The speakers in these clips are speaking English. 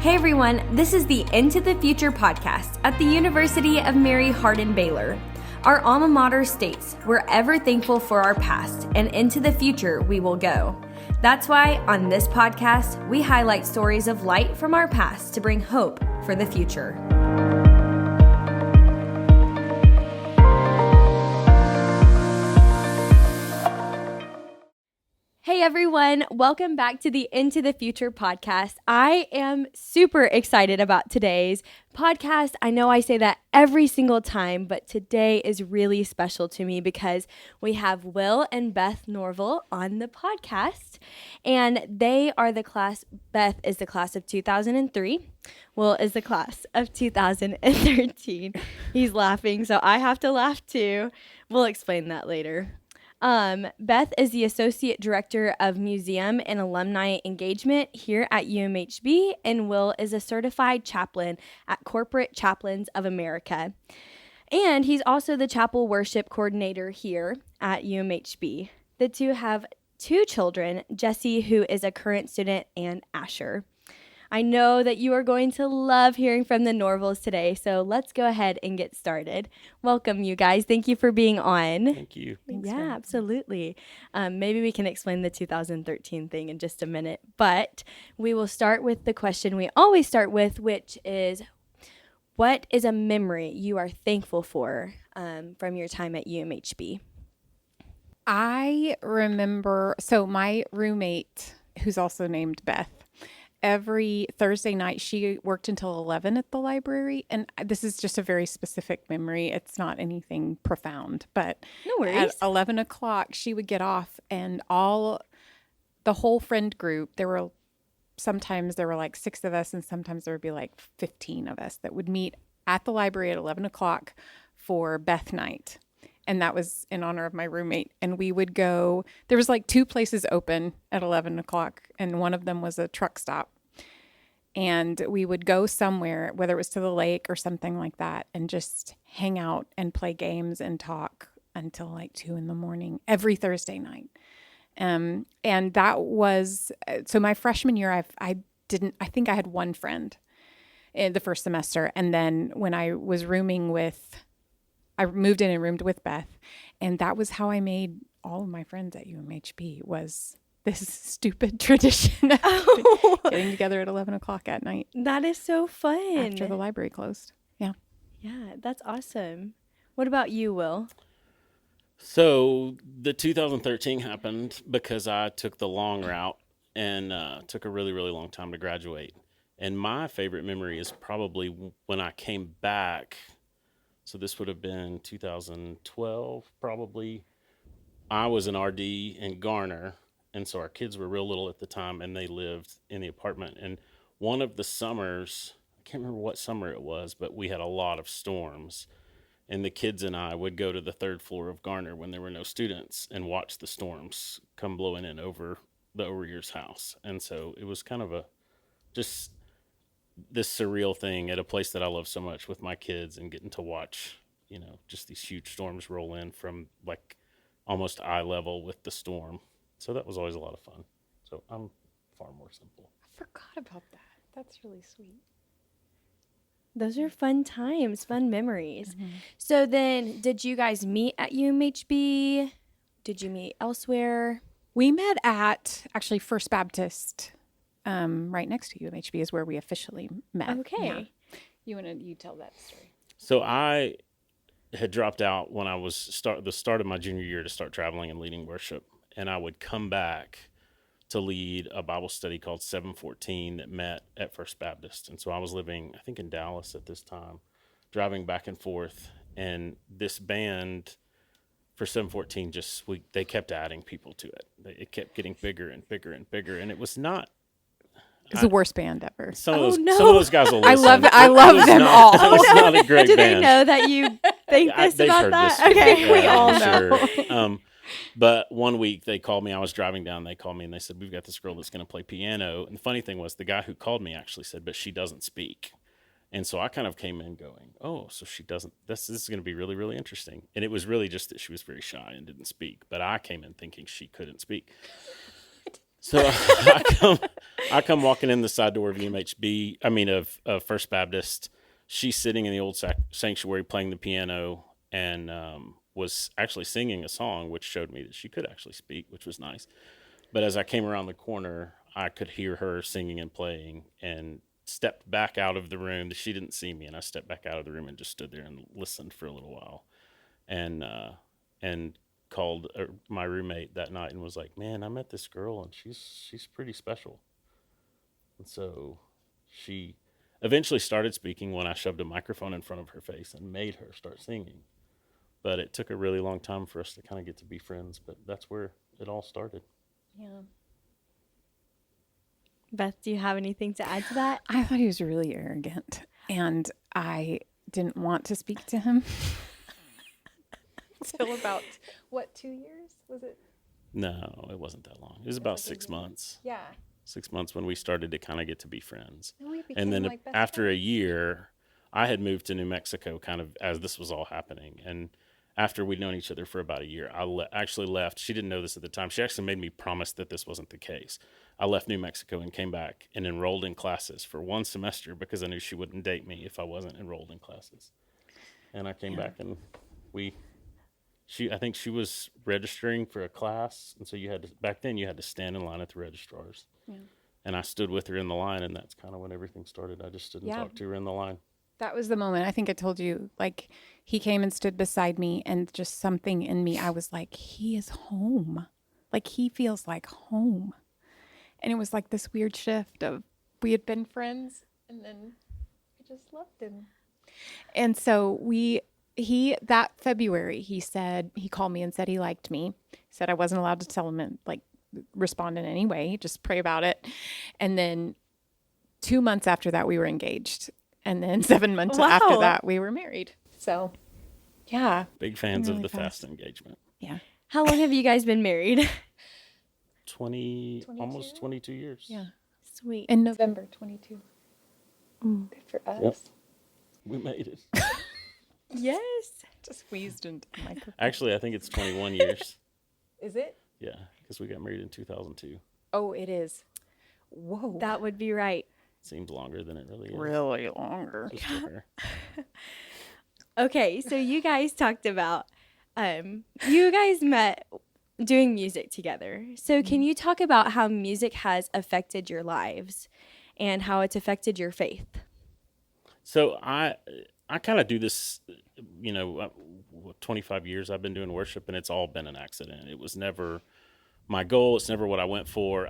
Hey everyone, this is the Into the Future podcast at the University of Mary Hardin-Baylor. Our alma mater states, we're ever thankful for our past, and into the future we will go. That's why on this podcast, we highlight stories of light from our past to bring hope for the future. Hey everyone, welcome back to the Into the Future podcast. I am super excited about today's podcast. I know I say that every single time, but today is really special to me because we have Will and Beth Norvell on the podcast, and they are the class. Beth is the class of 2003. Will is the class of 2013. He's laughing, so I have to laugh too. We'll explain that later. Beth is the Associate Director of Museum and Alumni Engagement here at UMHB, and Will is a certified chaplain at Corporate Chaplains of America. And he's also the chapel worship coordinator here at UMHB. The two have two children, Jesse, who is a current student, and Asher. I know that you are going to love hearing from the Norvells today, so let's go ahead and get started. Welcome, you guys. Thank you for being on. Thank you. Thanks, absolutely. Maybe we can explain the 2013 thing in just a minute, but we will start with the question we always start with, which is, what is a memory you are thankful for from your time at UMHB? I remember, so my roommate, who's also named Beth, every Thursday night, she worked until 11 at the library. And this is just a very specific memory. It's not anything profound. But no worries. At 11 o'clock, she would get off and the whole friend group, sometimes there were like 6 of us and sometimes there would be like 15 of us that would meet at the library at 11 o'clock for Beth night. And that was in honor of my roommate. And we would go, there was like 2 places open at 11 o'clock. And one of them was a truck stop. And we would go somewhere, whether it was to the lake or something like that, and just hang out and play games and talk until like 2 a.m. every Thursday night. And that was, so my freshman year, I think I had one friend in the first semester. And then when I was I moved in and roomed with Beth, and that was how I made all of my friends at UMHB, was this stupid tradition of getting together at 11 o'clock at night. That is so fun. After the library closed. Yeah. Yeah, that's awesome. What about you, Will? So the 2013 happened because I took the long route and took a really, really long time to graduate. And my favorite memory is probably when I came back. So this would have been 2012, probably. I was an RD in Garner, and so our kids were real little at the time, and they lived in the apartment. And one of the summers, I can't remember what summer it was, but we had a lot of storms. And the kids and I would go to the 3rd floor of Garner when there were no students and watch the storms come blowing in over the Overyear's house. And so it was kind of just this surreal thing at a place that I love so much with my kids, and getting to watch, just these huge storms roll in from like almost eye level with the storm. So that was always a lot of fun. So I'm far more simple. I forgot about that. That's really sweet. Those are fun times, fun memories. Mm-hmm. So then, did you guys meet at UMHB? Did you meet elsewhere? We met at actually First Baptist. Right next to UMHB is where we officially met. Okay. Yeah. You tell that story. So I had dropped out when I was the start of my junior year to start traveling and leading worship. And I would come back to lead a Bible study called 714 that met at First Baptist. And so I was living, I think, in Dallas at this time, driving back and forth. And this band for 714 they kept adding people to it. It kept getting bigger and bigger and bigger. And it was not. It's the worst band ever. Some of those guys will listen. I love them all. It was not a great Do band. they know that you think this they've about heard that? this Okay, we yeah, all I'm know. Sure. But one week they called me. I was driving down. They called me and they said, "We've got this girl that's going to play piano." And the funny thing was, the guy who called me actually said, "But she doesn't speak." And so I kind of came in going, "Oh, so she doesn't. This is going to be really, really interesting." And it was really just that she was very shy and didn't speak. But I came in thinking she couldn't speak. So I I come walking in the side door of of First Baptist. She's sitting in the old sanctuary playing the piano and was actually singing a song, which showed me that she could actually speak, which was nice. But as I came around the corner, I could hear her singing and playing and stepped back out of the room. She didn't see me, and I stepped back out of the room and just stood there and listened for a little while. And called my roommate that night and was like, "Man, I met this girl, and she's pretty special." And so she eventually started speaking when I shoved a microphone in front of her face and made her start singing. But it took a really long time for us to kind of get to be friends, but that's where it all started. Yeah. Beth, do you have anything to add to that? I thought he was really arrogant, and I didn't want to speak to him until about, 2 years? Was it? No, it wasn't that long. It was about 6 months. Yeah. 6 months when we started to kind of get to be friends. And we became And then like best after a friends. year, I had moved to New Mexico kind of as this was all happening. And after we'd known each other for about a year, I actually left. She didn't know this at the time. She actually made me promise that this wasn't the case. I left New Mexico and came back and enrolled in classes for 1 semester because I knew she wouldn't date me if I wasn't enrolled in classes. And I came back and I think she was registering for a class. And so back then you had to stand in line at the registrars. Yeah. And I stood with her in the line, and that's kind of when everything started. I just stood and talked to her in the line. That was the moment. I think I told you, like, he came and stood beside me, and just something in me, I was like, he is home. Like, he feels like home. And it was like this weird shift of we had been friends, and then I just loved him. And so that February, he called me and said he liked me. Said I wasn't allowed to tell him, respond in any way, just pray about it. And then 2 months after that, we were engaged. And then 7 months after that, we were married. So, yeah. Big fans really of the fast. fast engagement. Yeah. How long have you guys been married? almost 22 years. Yeah. Sweet. In November 22. Good for us. Yep. We made it. Yes. Just wheezed into the microphone. Actually, I think it's 21 years. Is it? Yeah, because we got married in 2002. Oh, it is. Whoa. That would be right. Seems longer than it really is. really longer. Just to her. Okay, so you guys talked about you guys met doing music together. So can you talk about how music has affected your lives and how it's affected your faith? So I kind of do this, 25 years I've been doing worship, and it's all been an accident. It was never my goal. It's never what I went for.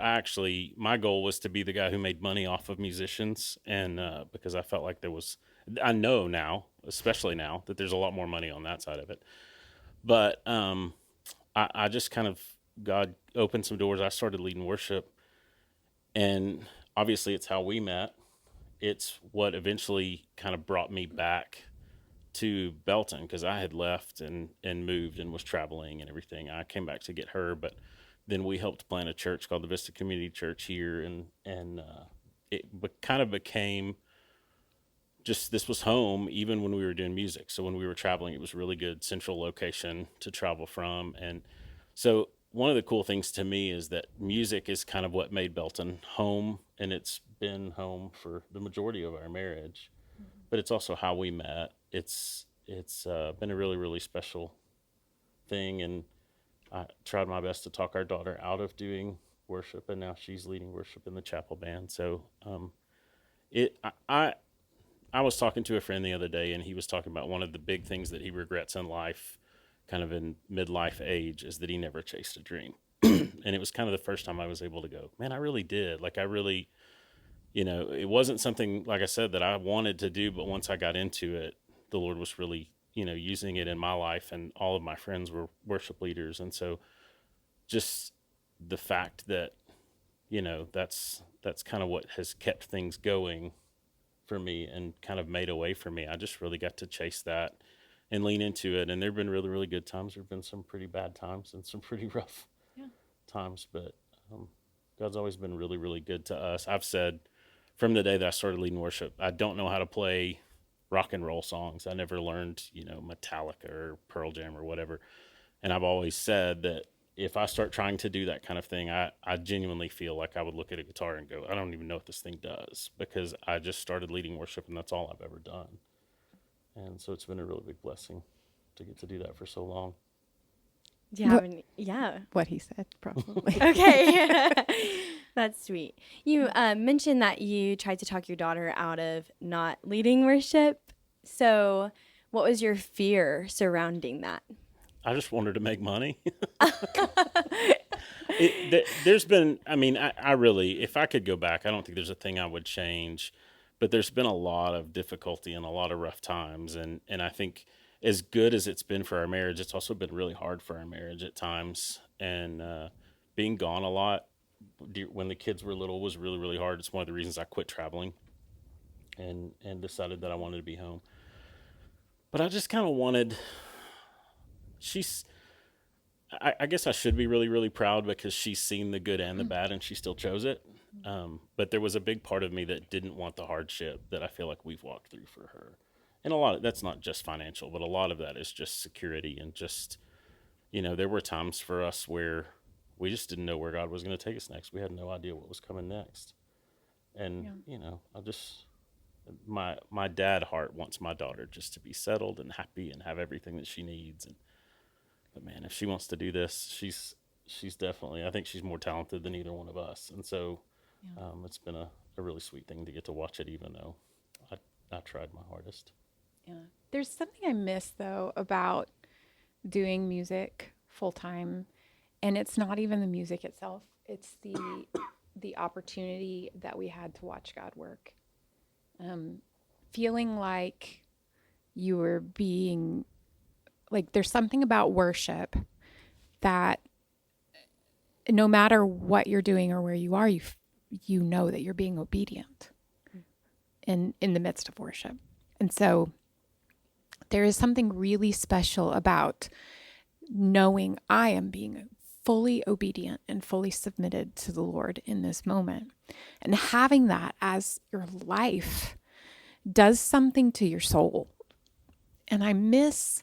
My goal was to be the guy who made money off of musicians, and because I felt like I know now, especially now, that there's a lot more money on that side of it. But I just kind of, God opened some doors. I started leading worship, and obviously it's how we met. It's what eventually kind of brought me back to Belton, because I had left and moved and was traveling and everything. I came back to get her, but then we helped plant a church called the Vista Community Church here, and it kind of became just, this was home even when we were doing music. So when we were traveling, it was a really good central location to travel from. And so one of the cool things to me is that music is kind of what made Belton home, and it's been home for the majority of our marriage. But it's also how we met. It's been a really, really special thing, and I tried my best to talk our daughter out of doing worship, and now she's leading worship in the chapel band. So I was talking to a friend the other day, and he was talking about one of the big things that he regrets in life, kind of in midlife age, is that he never chased a dream. And it was kind of the first time I was able to go, man, I really did. Like, I really, it wasn't something, like I said, that I wanted to do, but once I got into it, the Lord was really, using it in my life, and all of my friends were worship leaders. And so just the fact that, that's kind of what has kept things going for me and kind of made a way for me. I just really got to chase that and lean into it. And there've been really, really good times. There've been some pretty bad times and some pretty rough times, but God's always been really, really good to us. I've said from the day that I started leading worship, I don't know how to play rock and roll songs. I never learned, Metallica or Pearl Jam or whatever. And I've always said that if I start trying to do that kind of thing, I genuinely feel like I would look at a guitar and go, I don't even know what this thing does, because I just started leading worship and that's all I've ever done. And so it's been a really big blessing to get to do that for so long. Yeah. Yeah. What he said, probably. Okay. That's sweet. You mentioned that you tried to talk your daughter out of not leading worship. So what was your fear surrounding that? I just wanted to make money. There's been, I mean, I really, if I could go back, I don't think there's a thing I would change, but there's been a lot of difficulty and a lot of rough times. And I think as good as it's been for our marriage, it's also been really hard for our marriage at times. And being gone a lot when the kids were little was really, really hard. It's one of the reasons I quit traveling and decided that I wanted to be home. But I just kind of wanted... I guess I should be really, really proud because she's seen the good and the bad and she still chose it. But there was a big part of me that didn't want the hardship that I feel like we've walked through for her. And a lot of that's not just financial, but a lot of that is just security and just, there were times for us where we just didn't know where God was going to take us next. We had no idea what was coming next. And, my dad heart wants my daughter just to be settled and happy and have everything that she needs. But man, if she wants to do this, she's definitely, I think she's more talented than either one of us. And so it's been a really sweet thing to get to watch it, even though I tried my hardest. Yeah. There's something I miss, though, about doing music full time. And it's not even the music itself. It's the opportunity that we had to watch God work. Feeling like you were being... Like, there's something about worship that no matter what you're doing or where you are, you know that you're being obedient in the midst of worship. And so there is something really special about knowing I am being fully obedient and fully submitted to the Lord in this moment. And having that as your life does something to your soul. And I miss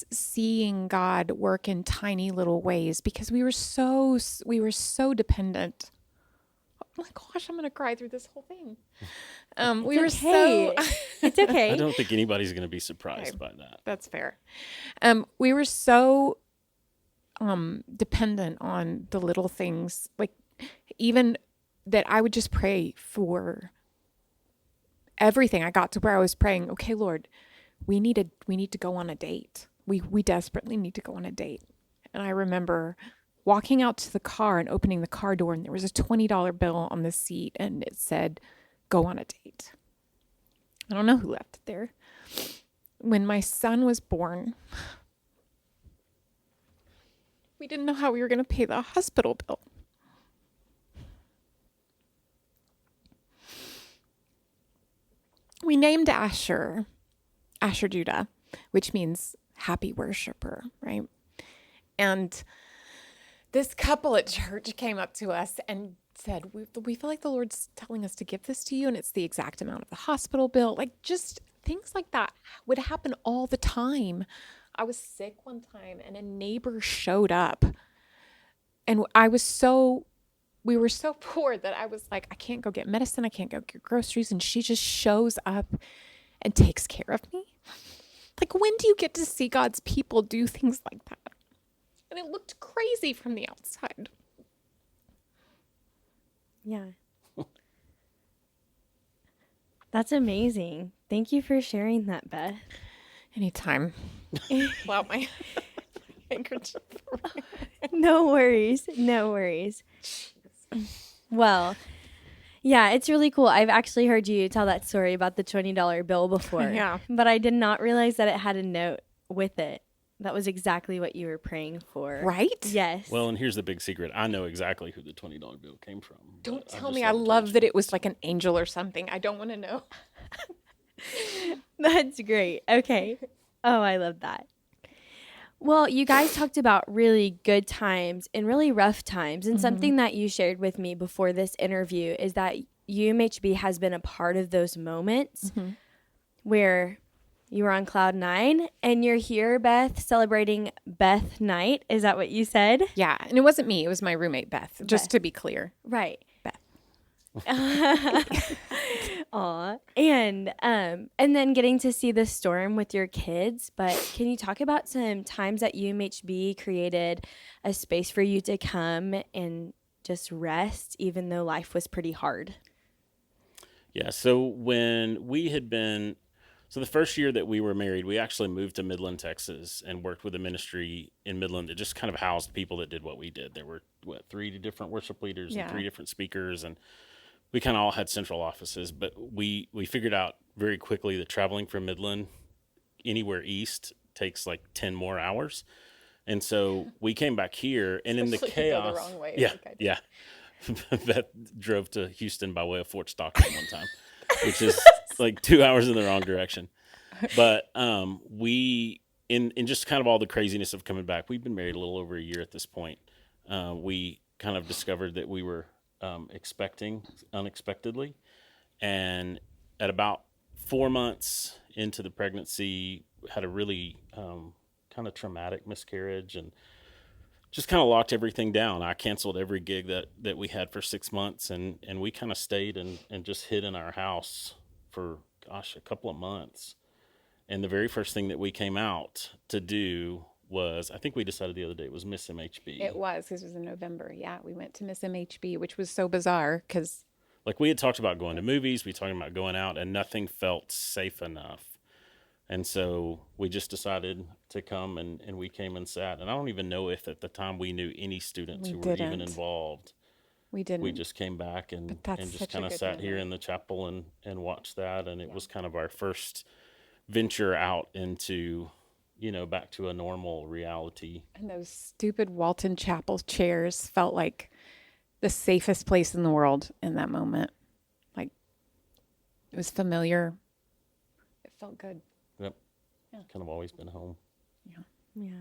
seeing God work in tiny little ways because we were so dependent. Oh my gosh, I'm going to cry through this whole thing. It's okay. I don't think anybody's going to be surprised by that. That's fair. We were so dependent on the little things, like even that I would just pray for everything. I got to where I was praying, okay, Lord, we need to go on a date. We desperately need to go on a date. And I remember walking out to the car and opening the car door, and there was a $20 bill on the seat, and it said, go on a date. I don't know who left it there. When my son was born, we didn't know how we were going to pay the hospital bill. We named Asher Judah, which means happy worshiper, right? And this couple at church came up to us and said, we feel like the Lord's telling us to give this to you, and it's the exact amount of the hospital bill. Like, just things like that would happen all the time. I was sick one time and a neighbor showed up, and we were so poor that I was like, I can't go get medicine. I can't go get groceries. And she just shows up and takes care of me. Like, when do you get to see God's people do things like that? And it looked crazy from the outside. Yeah. That's amazing. Thank you for sharing that, Beth. Anytime. Pull out my handkerchief. No worries. No worries. Well, yeah, it's really cool. I've actually heard you tell that story about the $20 bill before. Yeah. But I did not realize that it had a note with it. That was exactly what you were praying for. Right? Yes. Well, and here's the big secret. I know exactly who the $20 bill came from. Don't tell me. I love that it was like an angel or something. I don't want to know. That's great. Okay. Oh, I love that. Well, you guys talked about really good times and really rough times. And something that you shared with me before this interview is that UMHB has been a part of those moments where You were on cloud 9, and you're here, Beth, celebrating Beth Night. Is that what you said? Yeah. And it wasn't me. It was my roommate, Beth, just Beth. to be clear. Right. Beth. Aw. And then getting to see the storm with your kids. But can you talk about some times that UMHB created a space for you to come and just rest, even though life was pretty hard? Yeah. So when we had been, so the first year that we were married, we actually moved to Midland, Texas, and worked with a ministry in Midland that just kind of housed people that did what we did. There were 3 different worship leaders and 3 different speakers, and we kind of all had central offices. But we figured out very quickly that traveling from Midland anywhere east takes like 10 more hours. And so we came back here, and in the chaos, the wrong way, yeah, like I did. yeah. Beth drove to Houston by way of Fort Stockton one time, which is like 2 hours in the wrong direction. But we, in just kind of all the craziness of coming back, we've been married a little over a year at this point. We kind of discovered that we were expecting unexpectedly, and at about 4 months into the pregnancy, had a really kind of traumatic miscarriage, and just kind of locked everything down. I canceled every gig that we had for 6 months, and we kind of stayed and just hid in our house for, a couple of months. And the very first thing that we came out to do was, I think we decided the other day, it was Miss MHB. It was, because it was in November. Yeah, we went to Miss MHB, which was so bizarre because... Like, we had talked about going to movies, we talked about going out, and nothing felt safe enough. And so we just decided to come, and we came and sat. And I don't even know if at the time we knew any students who were even involved. We didn't. We just came back and just kind of sat here in the chapel and watched that. And it was kind of our first venture out into, back to a normal reality. And those stupid Walton Chapel chairs felt like the safest place in the world in that moment. Like, it was familiar. It felt good. Yep. Yeah. Kind of always been home. Yeah.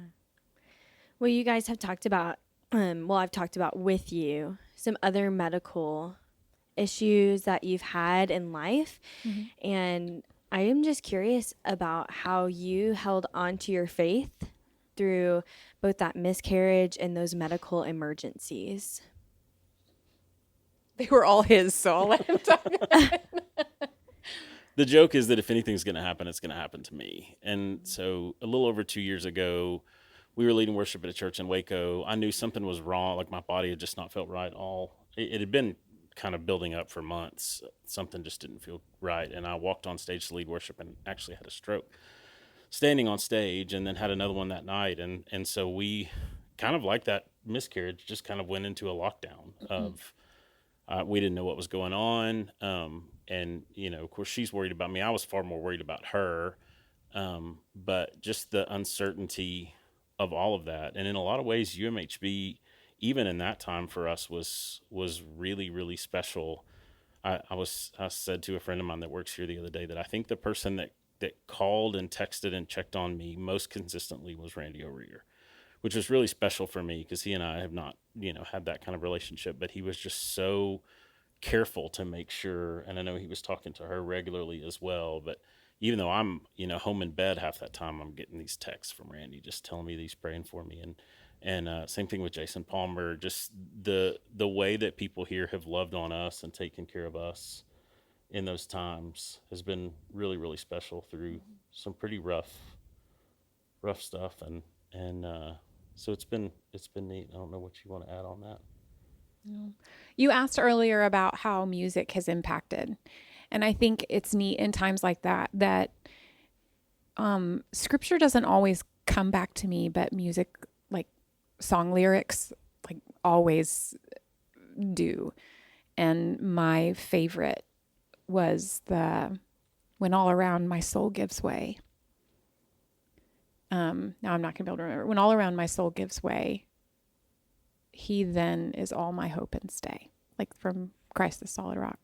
Well, you guys have talked about, I've talked about with you some other medical issues that you've had in life. Mm-hmm. And I am just curious about how you held on to your faith through both that miscarriage and those medical emergencies. They were all his, so I'll let him talk about it. The joke is that if anything's going to happen, it's going to happen to me. And so a little over 2 years ago, we were leading worship at a church in Waco. I knew something was wrong. Like, my body had just not felt right it had been kind of building up for months. Something just didn't feel right. And I walked on stage to lead worship and actually had a stroke standing on stage, and then had another one that night. And so we kind of, like that miscarriage, just kind of went into a lockdown of, we didn't know what was going on. And, of course, she's worried about me. I was far more worried about her. But just the uncertainty of all of that. And in a lot of ways, UMHB, even in that time for us, was really, really special. I said to a friend of mine that works here the other day that I think the person that called and texted and checked on me most consistently was Randy O'Rear, which was really special for me because he and I have not, had that kind of relationship, but he was just so careful to make sure. And I know he was talking to her regularly as well, but even though I'm, home in bed half that time, I'm getting these texts from Randy just telling me that he's praying for me. And same thing with Jason Palmer, just the way that people here have loved on us and taken care of us in those times has been really, really special through some pretty rough stuff. And so it's been neat. I don't know what you want to add on that. You asked earlier about how music has impacted. And I think it's neat in times like that scripture doesn't always come back to me, but music, like song lyrics, like always do. And my favorite was When All Around My Soul Gives Way. Now I'm not going to be able to remember. When all around my soul gives way, he then is all my hope and stay. Like from Christ the Solid Rock.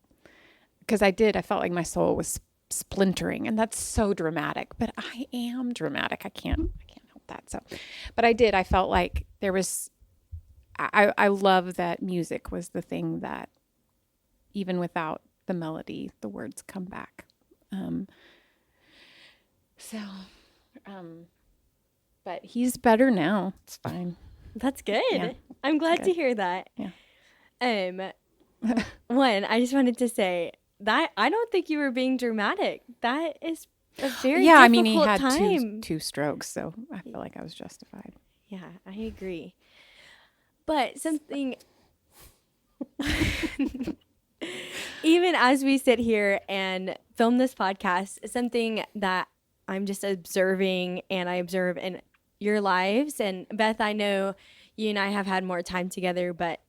Because I felt like my soul was splintering, and that's so dramatic, but I am dramatic. I can't help that. So, but I felt like there was, I love that music was the thing that even without the melody, the words come back. So, but he's better now. It's fine. That's good. Yeah. I'm glad to Good. hear that. Yeah. One, I just wanted to say that I don't think you were being dramatic. That is a very Yeah, I difficult mean, he had time. two strokes, so I feel like I was justified. Yeah, I agree. But something, even as we sit here and film this podcast, something that I'm just observing and I observe in your lives. And Beth, I know you and I have had more time together, but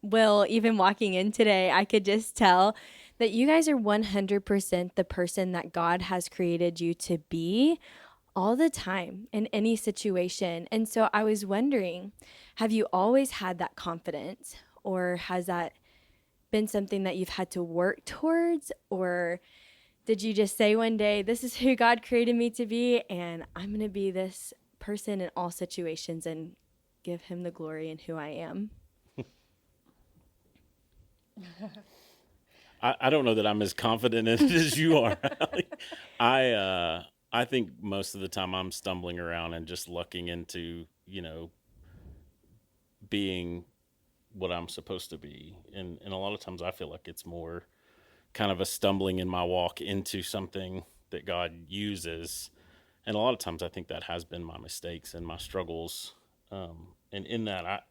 Will, even walking in today, I could just tell that you guys are 100% the person that God has created you to be all the time in any situation. And so I was wondering, have you always had that confidence, or has that been something that you've had to work towards? Or did you just say one day, this is who God created me to be, and I'm going to be this person in all situations and give him the glory in who I am? I don't know that I'm as confident in it as you are, Allie. I think most of the time I'm stumbling around and just looking into, being what I'm supposed to be. And a lot of times I feel like it's more kind of a stumbling in my walk into something that God uses. And a lot of times I think that has been my mistakes and my struggles. And in that,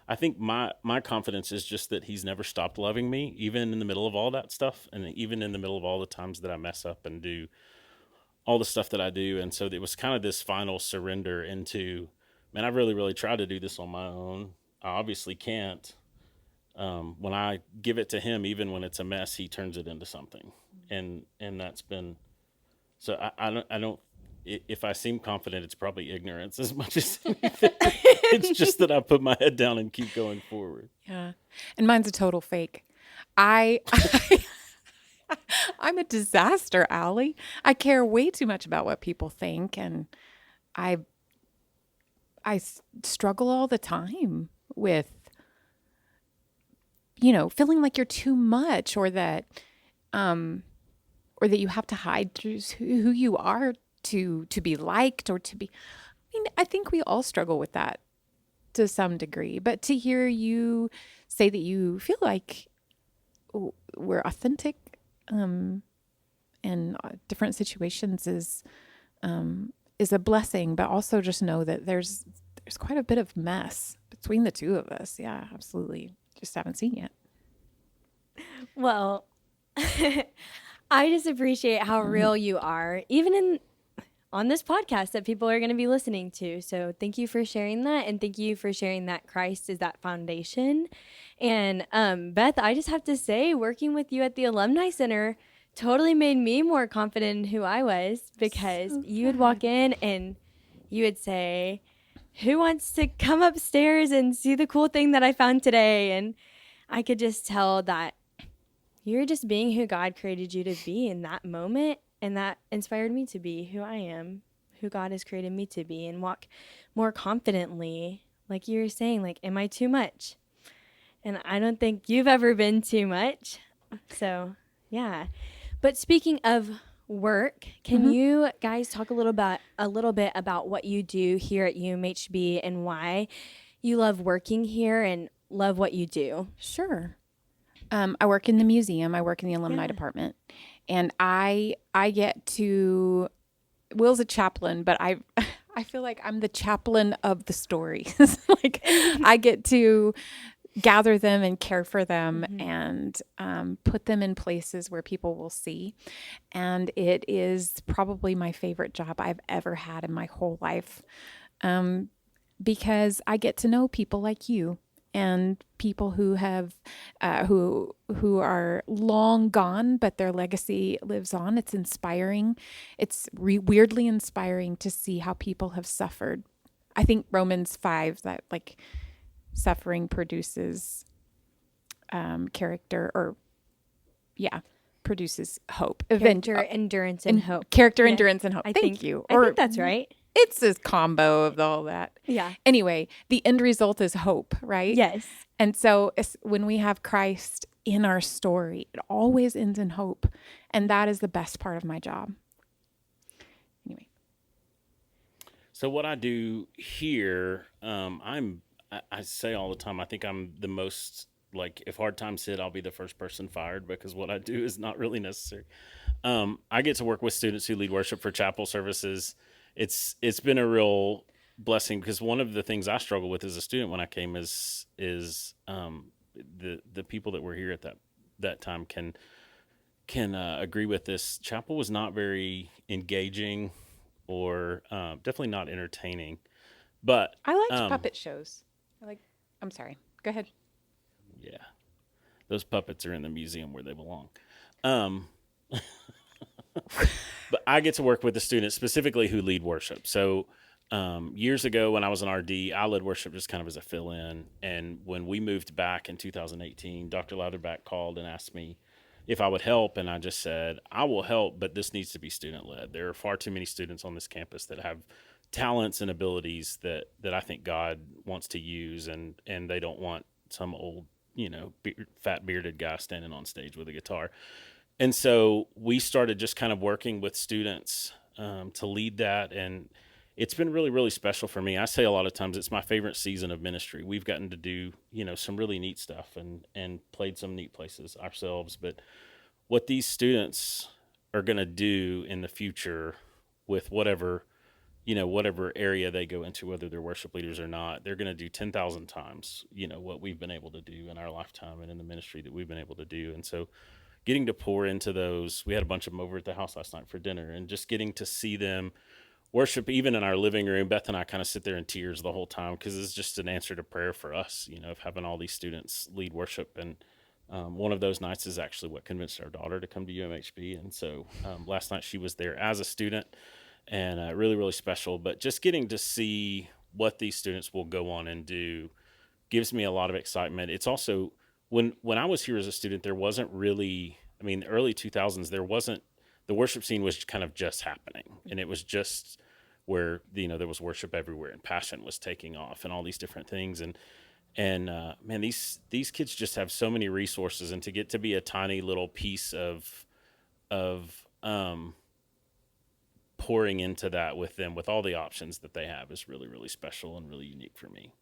I think my confidence is just that he's never stopped loving me, even in the middle of all that stuff. And even in the middle of all the times that I mess up and do all the stuff that I do. And so it was kind of this final surrender into, man, I really, really tried to do this on my own. I obviously can't. When I give it to him, even when it's a mess, he turns it into something. And that's been, so I don't, if I seem confident, it's probably ignorance as much as anything. It's just that I put my head down and keep going forward. Yeah. And mine's a total fake. I'm a disaster, Allie. I care way too much about what people think, and I struggle all the time with, feeling like you're too much, or that you have to hide who you are to be liked, or to be. I mean, I think we all struggle with that to some degree. But to hear you say that you feel like we're authentic in different situations is a blessing, but also just know that there's quite a bit of mess between the two of us. Yeah, absolutely. Just haven't seen yet. Well, I just appreciate how real you are, even on this podcast that people are going to be listening to. So thank you for sharing that. And thank you for sharing that Christ is that foundation. And Beth, I just have to say, working with you at the Alumni Center totally made me more confident in who I was, because you would walk in and you would say, who wants to come upstairs and see the cool thing that I found today? And I could just tell that you're just being who God created you to be in that moment. And that inspired me to be who I am, who God has created me to be, and walk more confidently. Like you were saying, like, am I too much? And I don't think you've ever been too much. So, yeah. But speaking of work, can you guys talk a little bit about what you do here at UMHB and why you love working here and love what you do? Sure. I work in the museum. I work in the alumni department, and I get to. Will's a chaplain, but I feel like I'm the chaplain of the stories. Like I get to gather them and care for them and put them in places where people will see. And it is probably my favorite job I've ever had in my whole life, because I get to know people like you and people who have who are long gone, but their legacy lives on. It's inspiring. It's weirdly inspiring to see how people have suffered. I think Romans 5, that like suffering produces character, or produces hope. Character, endurance, and hope. Character, endurance, and hope. I Thank think you. I think that's right. It's a combo of all that. Yeah. Anyway, the end result is hope, right? Yes. And so when we have Christ in our story, it always ends in hope. And that is the best part of my job. So what I do here, I say all the time, I think I'm the most, like, if hard times hit, I'll be the first person fired because what I do is not really necessary. I get to work with students who lead worship for chapel services. It's been a real blessing because one of the things I struggled with as a student when I came is the people that were here at that time can agree with this. Chapel was not very engaging or definitely not entertaining. But I liked puppet shows. I'm sorry. Go ahead. yeah, those puppets are in the museum where they belong. Um, but I get to work with the students specifically who lead worship. So years ago when I was an RD, I led worship just kind of as a fill-in. And when we moved back in 2018, Dr. Latherback called and asked me if I would help. And I just said, I will help, but this needs to be student-led. There are far too many students on this campus that have talents and abilities that I think God wants to use, and they don't want some old, fat bearded guy standing on stage with a guitar. And so we started just kind of working with students to lead that. And it's been really, really special for me. I say a lot of times it's my favorite season of ministry. We've gotten to do, some really neat stuff and played some neat places ourselves. But what these students are going to do in the future with whatever area they go into, whether they're worship leaders or not, they're going to do 10,000 times, what we've been able to do in our lifetime and in the ministry that we've been able to do. And so getting to pour into those, we had a bunch of them over at the house last night for dinner, and just getting to see them worship, even in our living room. Beth and I kind of sit there in tears the whole time because it's just an answer to prayer for us, of having all these students lead worship. And one of those nights is actually what convinced our daughter to come to UMHB. And so last night she was there as a student, and really, really special. But just getting to see what these students will go on and do gives me a lot of excitement. It's also, when I was here as a student, there wasn't really, the early 2000s, the worship scene was kind of just happening. And it was just where, there was worship everywhere, and passion was taking off and all these different things. And man, these kids just have so many resources, and to get to be a tiny little piece of pouring into that with them, with all the options that they have, is really, really special and really unique for me.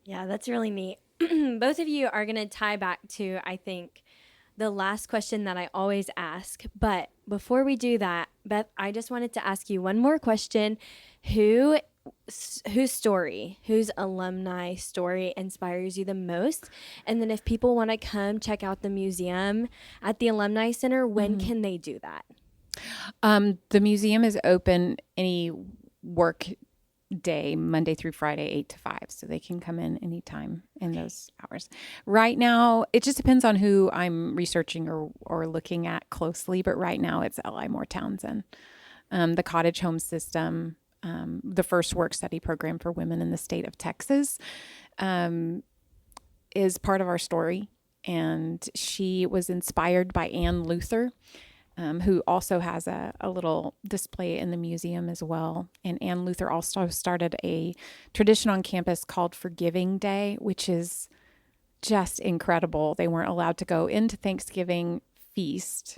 Yeah, that's really neat. Both of you are going to tie back to, I think, the last question that I always ask. But before we do that, Beth, I just wanted to ask you one more question. Whose alumni story inspires you the most? And then if people want to come check out the museum at the Alumni Center, when can they do that? The museum is open any work day, Monday through Friday, 8 to 5. So they can come in anytime in those hours. Right now, it just depends on who I'm researching or looking at closely. But right now it's L.I. Moore Townsend, the cottage home system, the first work study program for women in the state of Texas, is part of our story. And she was inspired by Ann Luther, who also has a little display in the museum as well. And Ann Luther also started a tradition on campus called Forgiving Day, which is just incredible. They weren't allowed to go into Thanksgiving feast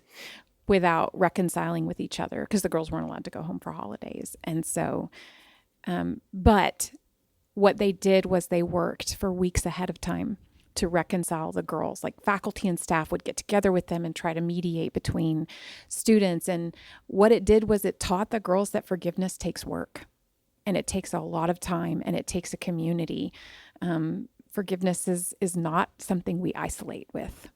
without reconciling with each other because the girls weren't allowed to go home for holidays. And so, but what they did was they worked for weeks ahead of time to reconcile the girls. Like faculty and staff would get together with them and try to mediate between students. And what it did was it taught the girls that forgiveness takes work, and it takes a lot of time, and it takes a community. Forgiveness is not something we isolate with.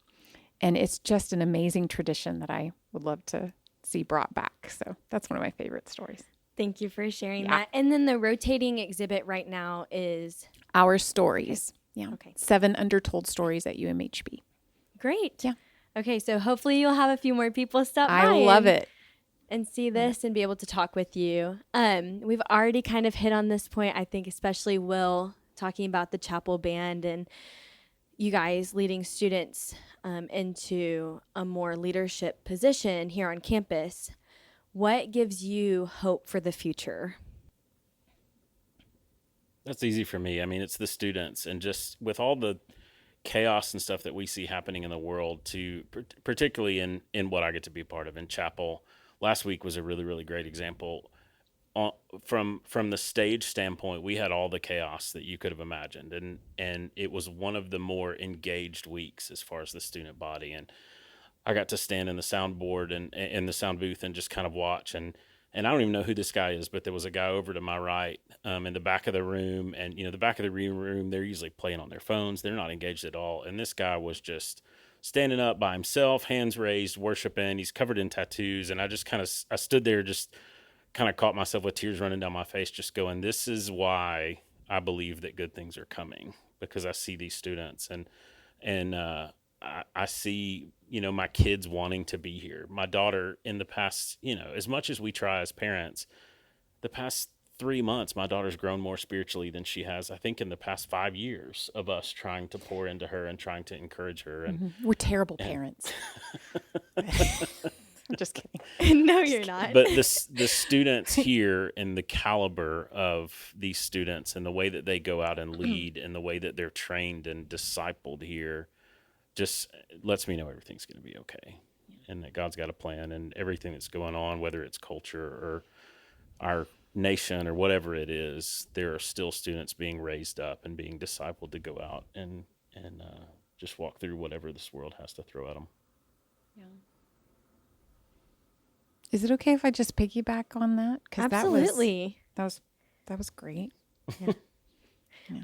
And it's just an amazing tradition that I would love to see brought back. So that's one of my favorite stories. Thank you for sharing that. And then the rotating exhibit right now is Our Stories. Yeah. Okay. 7 undertold stories at UMHB. Great. Yeah. Okay, so hopefully you'll have a few more people stop by. I love it. And see this and be able to talk with you. We've already kind of hit on this point, I think, especially Will talking about the chapel band and you guys leading students into a more leadership position here on campus. What gives you hope for the future? That's easy for me. It's the students, and just with all the chaos and stuff that we see happening in the world, particularly in what I get to be a part of in chapel. Last week was a really, really great example. from the stage standpoint, we had all the chaos that you could have imagined, and it was one of the more engaged weeks as far as the student body. And I got to stand in the soundboard and in the sound booth and just kind of watch. And I don't even know who this guy is, but there was a guy over to my right, in the back of the room. And, the back of the room, they're usually playing on their phones. They're not engaged at all. And this guy was just standing up by himself, hands raised, worshiping. He's covered in tattoos. And I stood there, just kind of caught myself with tears running down my face, just going, this is why I believe that good things are coming, because I see these students and I see, my kids wanting to be here. My daughter, in the past, as much as we try as parents, the past 3 months, my daughter's grown more spiritually than she has, I think, in the past 5 years of us trying to pour into her and trying to encourage her. And We're terrible parents. I'm just kidding. No, you're not. But the students here and the caliber of these students and the way that they go out and lead and the way that they're trained and discipled here just lets me know everything's going to be okay, and that God's got a plan, and everything that's going on, whether it's culture or our nation or whatever it is, there are still students being raised up and being discipled to go out and just walk through whatever this world has to throw at them. Yeah. Is it okay if I just piggyback on that? Absolutely. That was great. Yeah.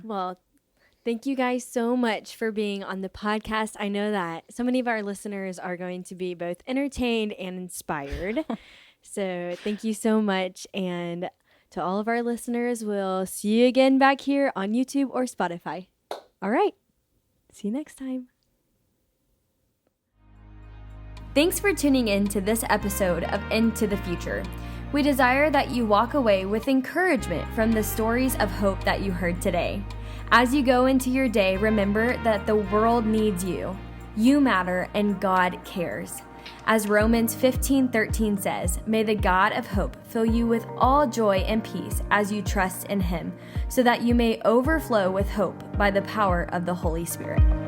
Well, thank you guys so much for being on the podcast. I know that so many of our listeners are going to be both entertained and inspired. So thank you so much. And to all of our listeners, we'll see you again back here on YouTube or Spotify. All right. See you next time. Thanks for tuning in to this episode of Into the Future. We desire that you walk away with encouragement from the stories of hope that you heard today. As you go into your day, remember that the world needs you. You matter and God cares. As Romans 15:13 says, may the God of hope fill you with all joy and peace as you trust in him, so that you may overflow with hope by the power of the Holy Spirit.